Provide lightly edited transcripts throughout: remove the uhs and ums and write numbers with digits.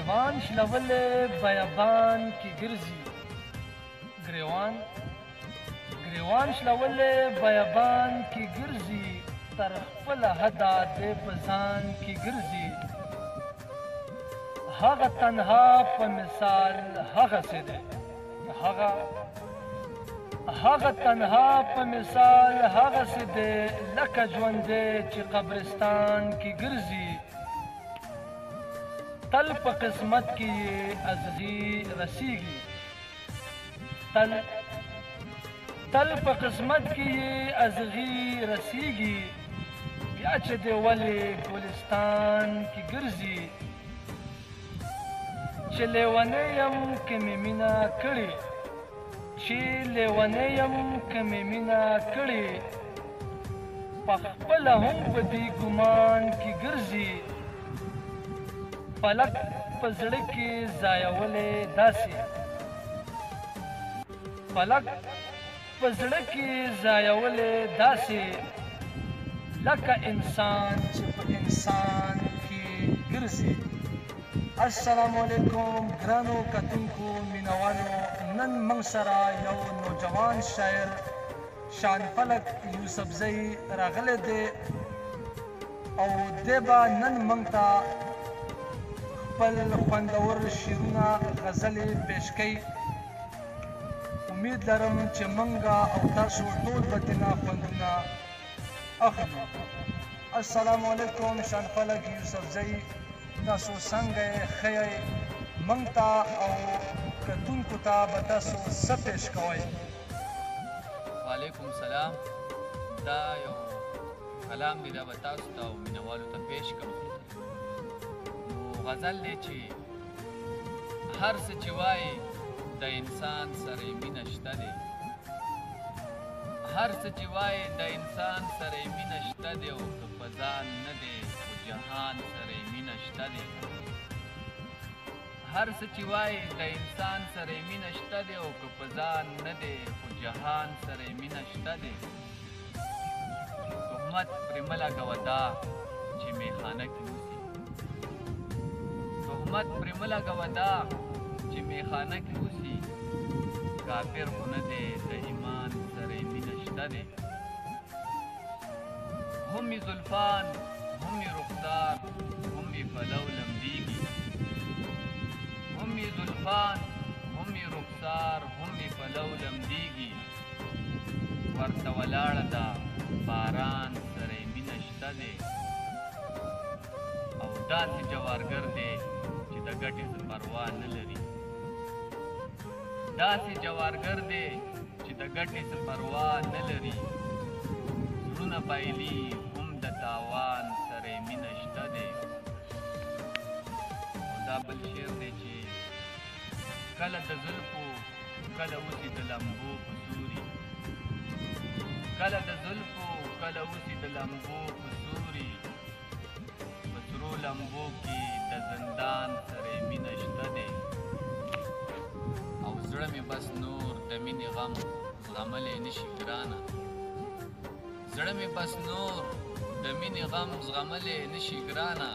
گریوان شلولې بیابان کې ګرځي ګریوان شلولې بیابان کې ګرځي تر خپله حده دی په ځان کې ګرځي هغه تنها په مثال هغسې دی هغه تنها په مثال هغسې دی لکه ژوندی چې قبرستان کې ګرځي تل په قسمت کې یې ازغي رسیږي تل په قسمت کې یې ازغي رسیږي بیا چې دی ولې ګلستان کې ګرځي چې لیونی یم که مې مینه کړې په خپله هم په دې ګمان کې ګرځي فلک په زړه کې ځایولی داسې لکه انسان چې په انسان کې ګرځي السلام علیکم ګرانو کتونکو مینوالو نن موږ سره یو نوجوان شاعر شان فلک یوسفزی راغلی دی او دی به نن موږ ته خپل خوندور شعرونه غزلې پیش کوي امید لرم چې موږ او تاسو ټول به ترې خوندونه اخلو السلام علیکم شان فلک یوسفزی تاسو څنګه یې ښه یې موږ ته او کتونکو ته به تاسو څه پیش کوئ وعلیکم سلام دا یو کلام دی دا به تاسو ته او مینوالو ته پیش کوم نو غزل دی چې هر څه چې وایي د انسان سره یې مینه شته دی هر څه چې وایي د انسان سره یې مینه شته دی او که په ځان نه دی خو جهان سره یې مینه شته دی هر څه چې وایي د انسان سره یې مینه شته دی او که په ځان نه دی خو جهان سره یې مینه شته دی تهمت پرې مه لګوه دا چې میخانه کې اوسي تهمت پرې مه لګوه دا چې میخانه کې اوسي کافر خو نه دی د ایمان سره یې مینه شته دی هم یې زلفان هم یې رخسار هم یې پلو لمبیږي هم یې زلفان هم یې رخسار هم یې پلو لمبیږي ورته ولاړه ده باران سره یې مینه شته دی او داسې جوارګر دی چې د ګټې څه پروا نه لري داسې جوارګر دی چې د ګټې څه پروا نه لري زړونه بایلي هم د تاوان سره یې مینه شته دی او دا بل شعر دی چې کله د زلفو کله اوسي د لمبو په سوري کله د زلفو کله اوسي د لمبو په سوري په سرو لمبو کې د زندان سره یې مینه شته دی او زړه مې بس نور د مینې غم زغملی نشي ګرانه زړه مې بس نور د مینې غم زغملی نشي ګرانه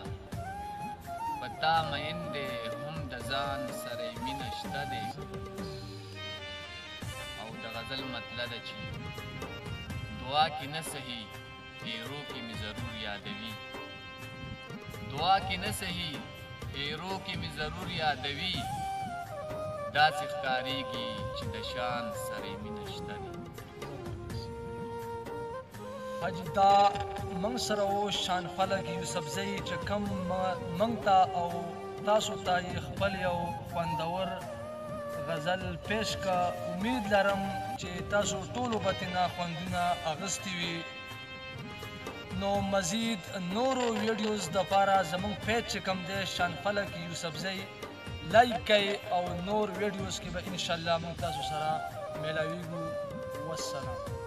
په تا مین دی هم د ځان سره یې مینه شته دی او د غزل مطلب ده چې دعا کې نه صحیح هیرو کې مې ضرور یادوي دعا کې نه صحیح هیرو کې مې ضرور یادوي داسې ښکارېږي چې د شان سره یې مینه شته دی حاجي دا موږ سره و شان فلک یوسفزی چې کوم موږ ته او تاسو ته یې خپل یو خوندور غزل پیش کا امید لرم چې تاسو ټولو به ترې خوندونه اخیستي وي نو مزید نورو ویډیوز دپاره زموږ پیج چې کوم دی شان فلک یوسفزی لایک کوئ او نور ویډیوز کې به انشاءالله موږ تاسو سره میلاویږو والسلام